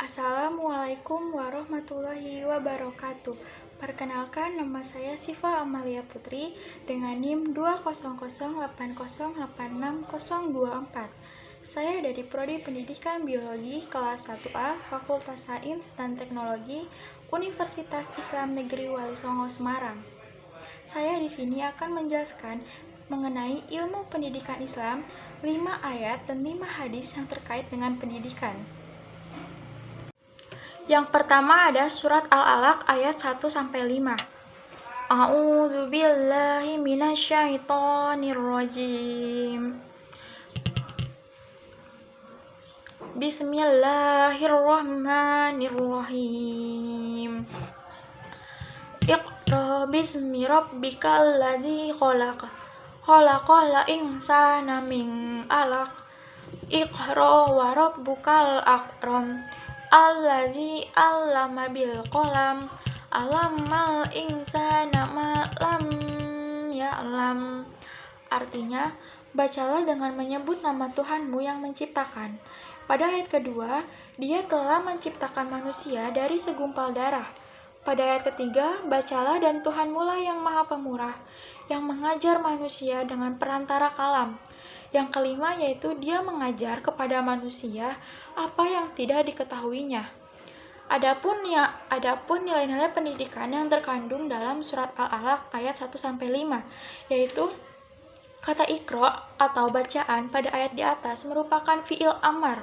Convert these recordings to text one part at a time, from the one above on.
Assalamualaikum warahmatullahi wabarakatuh. Perkenalkan, nama saya Siva Amalia Putri dengan NIM 200808604. Saya dari Prodi Pendidikan Biologi kelas 1A Fakultas Sains dan Teknologi Universitas Islam Negeri Wali Songo Semarang. Saya di sini akan menjelaskan mengenai ilmu pendidikan Islam, 5 ayat dan 5 hadis yang terkait dengan pendidikan. Yang pertama ada surat Al-Alaq ayat 1-5. A'udzu billahi minasyaitonir rajim. Bismillahirrahmanirrahim. Iqra bismi rabbikal ladzi khalaq. Khalaqal insana min 'alaq. Iqra wa rabbukal akram. Allazi 'allama bil qalam 'allamal insana ma lam ya'lam. Artinya, bacalah dengan menyebut nama Tuhanmu yang menciptakan. Pada ayat kedua, Dia telah menciptakan manusia dari segumpal darah. Pada ayat ketiga, bacalah dan Tuhanmu lah yang Maha Pemurah, yang mengajar manusia dengan perantara kalam. Yang kelima yaitu Dia mengajar kepada manusia apa yang tidak diketahuinya. Adapun nilai-nilai pendidikan yang terkandung dalam surat Al-Alaq ayat 1-5, yaitu kata Iqra atau bacaan pada ayat di atas merupakan fi'il amar,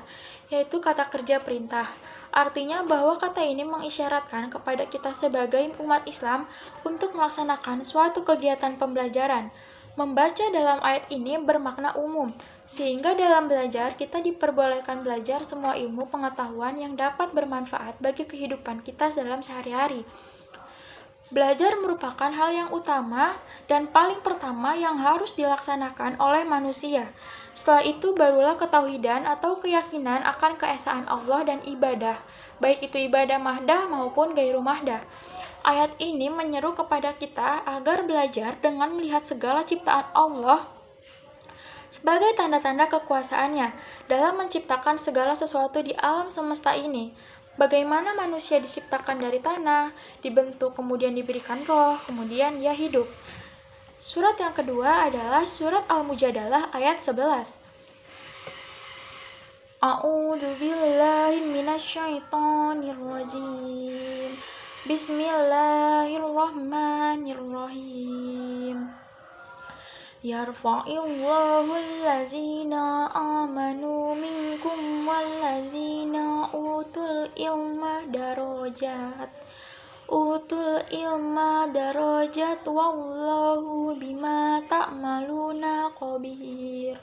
yaitu kata kerja perintah. Artinya bahwa kata ini mengisyaratkan kepada kita sebagai umat Islam untuk melaksanakan suatu kegiatan pembelajaran. Membaca dalam ayat ini bermakna umum, sehingga dalam belajar kita diperbolehkan belajar semua ilmu pengetahuan yang dapat bermanfaat bagi kehidupan kita dalam sehari-hari. Belajar merupakan hal yang utama dan paling pertama yang harus dilaksanakan oleh manusia. Setelah itu barulah ketauhidan atau keyakinan akan keesaan Allah dan ibadah, baik itu ibadah mahdah maupun gairu mahdah. Ayat ini menyeru kepada kita agar belajar dengan melihat segala ciptaan Allah sebagai tanda-tanda kekuasaannya dalam menciptakan segala sesuatu di alam semesta ini. Bagaimana manusia diciptakan dari tanah, dibentuk, kemudian diberikan roh, kemudian ia hidup. Surat yang kedua adalah surat Al-Mujadalah ayat 11. A'udzu billahi minasyaitonir rajim. Bismillahirrahmanirrahim. Yarfa'illahu allazina amanu minkum wallazina utul ilma darajat wallahu bima ta'maluna khabir.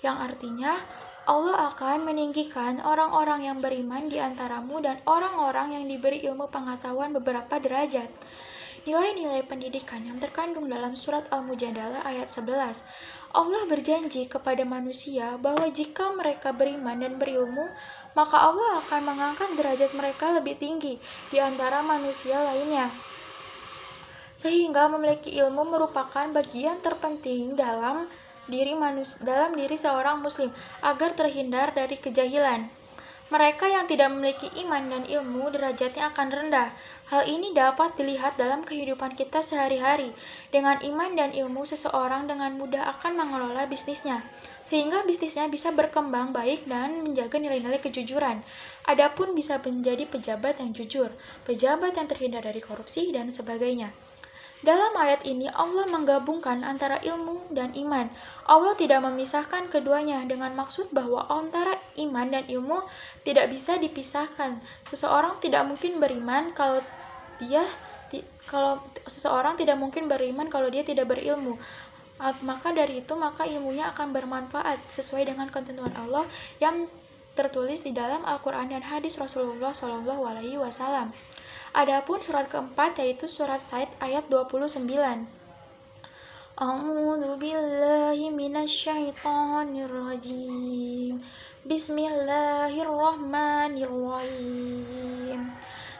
Yang artinya, Allah akan meninggikan orang-orang yang beriman di antaramu dan orang-orang yang diberi ilmu pengetahuan beberapa derajat. Nilai-nilai pendidikan yang terkandung dalam surat Al-Mujadalah ayat 11. Allah berjanji kepada manusia bahwa jika mereka beriman dan berilmu, maka Allah akan mengangkat derajat mereka lebih tinggi di antara manusia lainnya. Sehingga memiliki ilmu merupakan bagian terpenting dalam diri seorang muslim agar terhindar dari kejahilan. Mereka yang tidak memiliki iman dan ilmu derajatnya akan rendah. Hal ini dapat dilihat dalam kehidupan kita sehari-hari. Dengan iman dan ilmu, seseorang dengan mudah akan mengelola bisnisnya, sehingga bisnisnya bisa berkembang baik dan menjaga nilai-nilai kejujuran. Adapun bisa menjadi pejabat yang jujur, pejabat yang terhindar dari korupsi, dan sebagainya. Dalam ayat ini, Allah menggabungkan antara ilmu dan iman. Allah tidak memisahkan keduanya dengan maksud bahwa antara iman dan ilmu tidak bisa dipisahkan. Seseorang tidak mungkin beriman kalau dia tidak berilmu. Maka dari itu, maka ilmunya akan bermanfaat sesuai dengan ketentuan Allah yang tertulis di dalam Al-Quran dan hadis Rasulullah SAW. Adapun surat keempat yaitu surat Said ayat 29. A'udzu billahi minasyaitonir rajim. Bismillahirrahmanirrahim.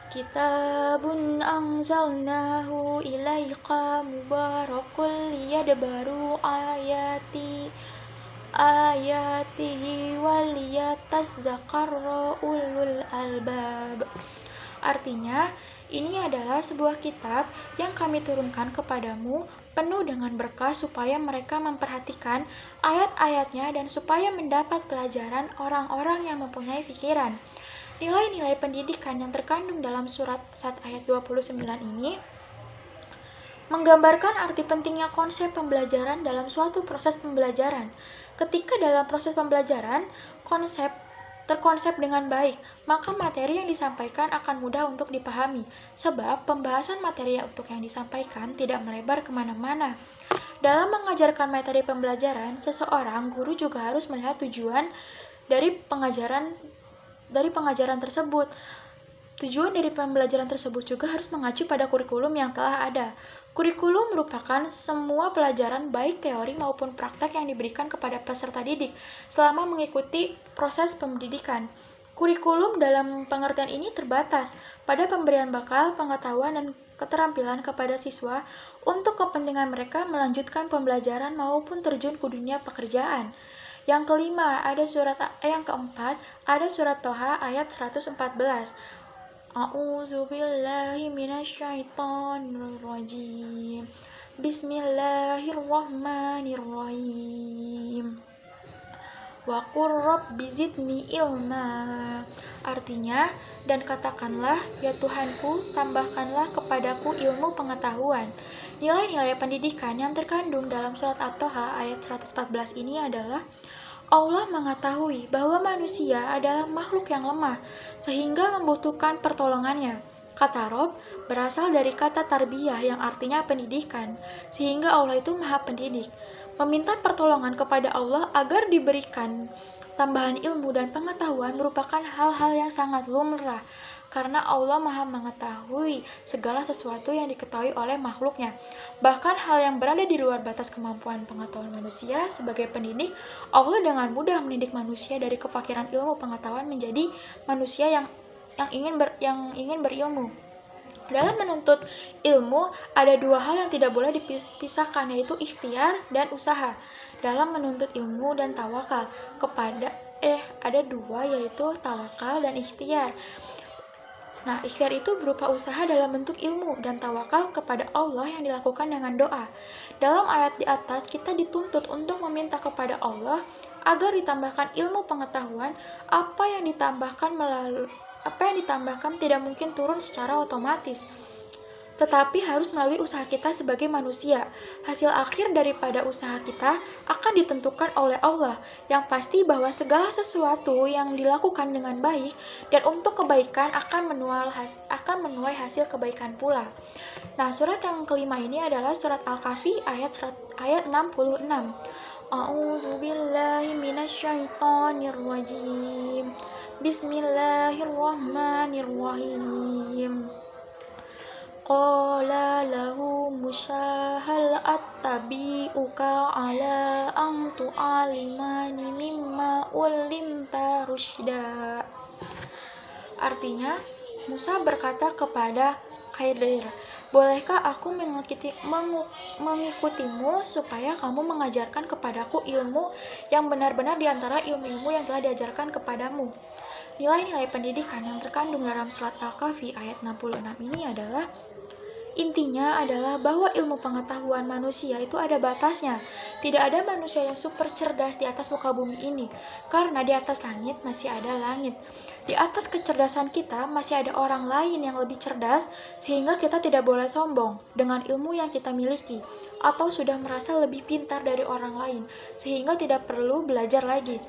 Kitabun anzalnahu ilaika mubarakul liyadbaru ayati ayatihi waliyatazakkarra ulul albab. Artinya, ini adalah sebuah kitab yang kami turunkan kepadamu penuh dengan berkah supaya mereka memperhatikan ayat-ayatnya dan supaya mendapat pelajaran orang-orang yang mempunyai pikiran. Nilai-nilai pendidikan yang terkandung dalam surat 1 ayat 29 ini menggambarkan arti pentingnya konsep pembelajaran dalam suatu proses pembelajaran. Ketika dalam proses pembelajaran, konsep terkonsep dengan baik, maka materi yang disampaikan akan mudah untuk dipahami, sebab pembahasan materi untuk yang disampaikan tidak melebar kemana-mana. Dalam mengajarkan materi pembelajaran, seseorang guru juga harus melihat tujuan dari pengajaran tersebut. Tujuan dari pembelajaran tersebut juga harus mengacu pada kurikulum yang telah ada. Kurikulum merupakan semua pelajaran baik teori maupun praktek yang diberikan kepada peserta didik selama mengikuti proses pendidikan. Kurikulum dalam pengertian ini terbatas pada pemberian bekal, pengetahuan, dan keterampilan kepada siswa untuk kepentingan mereka melanjutkan pembelajaran maupun terjun ke dunia pekerjaan. Yang keempat, ada surat Toha ayat 114. A'udzu billahi minasyaitonir rajim. Bismillahirrahmanirrahim. Wa qur rabbi zidni ilma. Artinya, dan katakanlah, ya Tuhanku, tambahkanlah kepadaku ilmu pengetahuan. Nilai-nilai pendidikan yang terkandung dalam surat At-Toha ayat 114 ini adalah Allah mengetahui bahwa manusia adalah makhluk yang lemah, sehingga membutuhkan pertolongannya. Kata Rob berasal dari kata tarbiyah yang artinya pendidikan, sehingga Allah itu maha pendidik. Meminta pertolongan kepada Allah agar diberikan tambahan ilmu dan pengetahuan merupakan hal-hal yang sangat lumrah, karena Allah maha mengetahui segala sesuatu yang diketahui oleh makhluknya. Bahkan hal yang berada di luar batas kemampuan pengetahuan manusia sebagai pendidik, Allah dengan mudah mendidik manusia dari kefakiran ilmu pengetahuan menjadi manusia yang ingin berilmu. Dalam menuntut ilmu, ada dua hal yang tidak boleh dipisahkan, yaitu ikhtiar dan usaha. Dalam menuntut ilmu dan tawakal ada dua, yaitu tawakal dan ikhtiar. Nah, ikhtiar itu berupa usaha dalam bentuk ilmu dan tawakal kepada Allah yang dilakukan dengan doa. Dalam ayat di atas, kita dituntut untuk meminta kepada Allah agar ditambahkan ilmu pengetahuan. Apa yang ditambahkan tidak mungkin turun secara otomatis, tetapi harus melalui usaha kita sebagai manusia. Hasil akhir daripada usaha kita akan ditentukan oleh Allah, yang pasti bahwa segala sesuatu yang dilakukan dengan baik dan untuk kebaikan akan menuai hasil kebaikan pula. Nah, surat yang kelima ini adalah surat Al-Kahfi ayat 66. A'udzu billahi minasyaitonir rajim. Bismillahirrahmanirrahim. Qala lahu Musa hal attabi'uka ala an tu'alimani mimma ulimta rusyda. Artinya, Musa berkata kepada Khidir, bolehkah aku mengikutimu supaya kamu mengajarkan kepadaku ilmu yang benar-benar di antara ilmu-ilmu yang telah diajarkan kepadamu. Nilai-nilai pendidikan yang terkandung dalam surat Al-Kahfi ayat 66 ini adalah intinya adalah bahwa ilmu pengetahuan manusia itu ada batasnya. Tidak ada manusia yang super cerdas di atas muka bumi ini, karena di atas langit masih ada langit. Di atas kecerdasan kita masih ada orang lain yang lebih cerdas, sehingga kita tidak boleh sombong dengan ilmu yang kita miliki, atau sudah merasa lebih pintar dari orang lain, sehingga tidak perlu belajar lagi.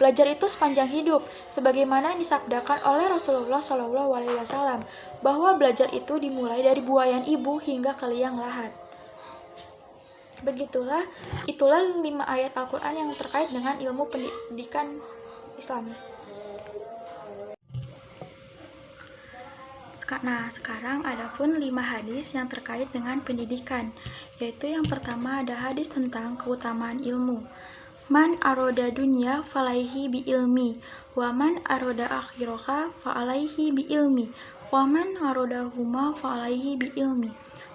Belajar itu sepanjang hidup, sebagaimana yang disabdakan oleh Rasulullah SAW, bahwa belajar itu dimulai dari buayan ibu hingga ke liang lahat. Itulah 5 ayat Al-Quran yang terkait dengan ilmu pendidikan Islam. Nah, sekarang ada pun 5 hadis yang terkait dengan pendidikan, yaitu yang pertama ada hadis tentang keutamaan ilmu. Man aroda dunya falaihi bi ilmi, wa man aroda akhiraka fa alaihi bi ilmi, wa man aroda huma fa alaihi bi ilmi.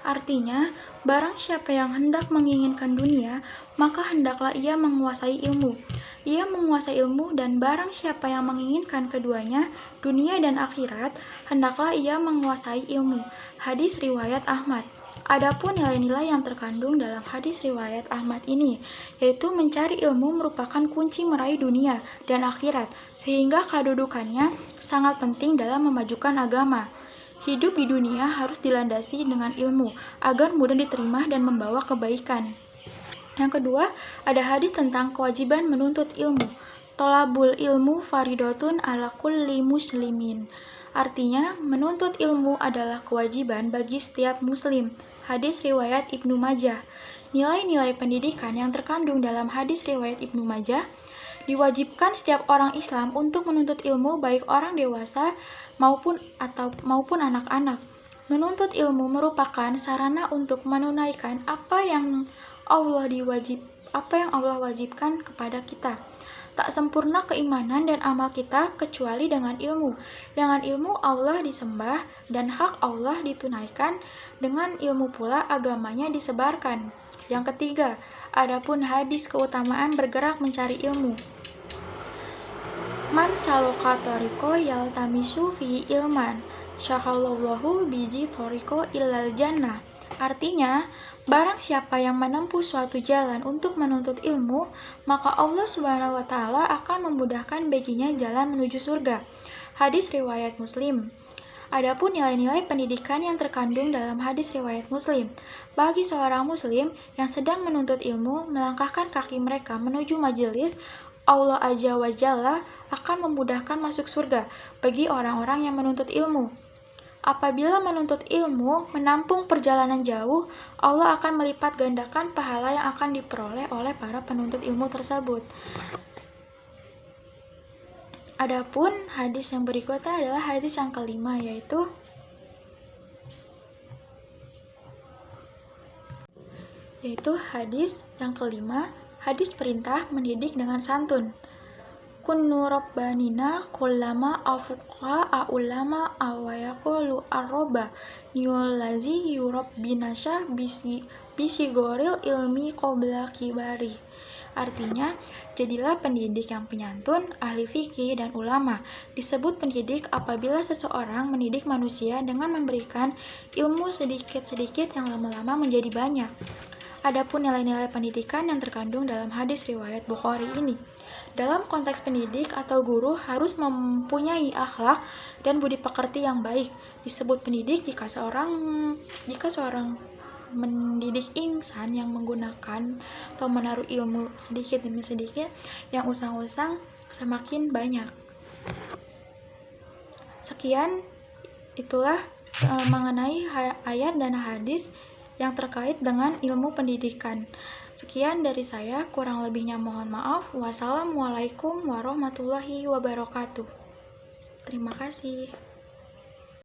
Artinya, barang siapa yang hendak menginginkan dunia, maka hendaklah ia menguasai ilmu. Ia menguasai ilmu, dan barang siapa yang menginginkan keduanya, dunia dan akhirat, hendaklah ia menguasai ilmu. Hadis riwayat Ahmad. Adapun nilai-nilai yang terkandung dalam hadis riwayat Ahmad ini, yaitu mencari ilmu merupakan kunci meraih dunia dan akhirat, sehingga kedudukannya sangat penting dalam memajukan agama. Hidup di dunia harus dilandasi dengan ilmu, agar mudah diterima dan membawa kebaikan. Yang kedua, ada hadis tentang kewajiban menuntut ilmu. Tolabul ilmu faridotun ala kulli muslimin. Artinya, menuntut ilmu adalah kewajiban bagi setiap muslim. Hadis riwayat Ibnu Majah. Nilai-nilai pendidikan yang terkandung dalam hadis riwayat Ibnu Majah diwajibkan setiap orang Islam untuk menuntut ilmu, baik orang dewasa maupun anak-anak. Menuntut ilmu merupakan sarana untuk menunaikan apa yang Allah wajibkan kepada kita. Tak sempurna keimanan dan amal kita kecuali dengan ilmu. Dengan ilmu Allah disembah dan hak Allah ditunaikan. Dengan ilmu pula agamanya disebarkan. Yang ketiga, adapun hadis keutamaan bergerak mencari ilmu. Man saloka toriko yaltamisu fihi ilman, syahallallahu biji toriko illal jannah. Artinya, barang siapa yang menempuh suatu jalan untuk menuntut ilmu, maka Allah Subhanahu wa Ta'ala akan memudahkan baginya jalan menuju surga. Hadis riwayat Muslim. Adapun nilai-nilai pendidikan yang terkandung dalam hadis riwayat Muslim, bagi seorang muslim yang sedang menuntut ilmu, melangkahkan kaki mereka menuju majelis Allah Azza wa Jalla akan memudahkan masuk surga bagi orang-orang yang menuntut ilmu. Apabila menuntut ilmu menampung perjalanan jauh, Allah akan melipat gandakan pahala yang akan diperoleh oleh para penuntut ilmu tersebut. Adapun hadis yang berikutnya adalah hadis yang kelima, yaitu hadis yang kelima, hadis perintah mendidik dengan santun. Kunnu rabbanina kullama afuqa a'ulama awayaqulu arroba niwalazi yurabbinasya bisigoril ilmi qobla kibari. Artinya, jadilah pendidik yang penyantun, ahli fikih, dan ulama. Disebut pendidik apabila seseorang mendidik manusia dengan memberikan ilmu sedikit-sedikit yang lama-lama menjadi banyak. Adapun nilai-nilai pendidikan yang terkandung dalam hadis riwayat Bukhari ini. Dalam konteks pendidik atau guru harus mempunyai akhlak dan budi pekerti yang baik. Disebut pendidik jika seorang mendidik insan yang menggunakan atau menaruh ilmu sedikit demi sedikit, yang usang-usang semakin banyak. Sekian, itulah mengenai ayat dan hadis yang terkait dengan ilmu pendidikan. Sekian dari saya, kurang lebihnya mohon maaf. Wassalamualaikum warahmatullahi wabarakatuh. Terima kasih.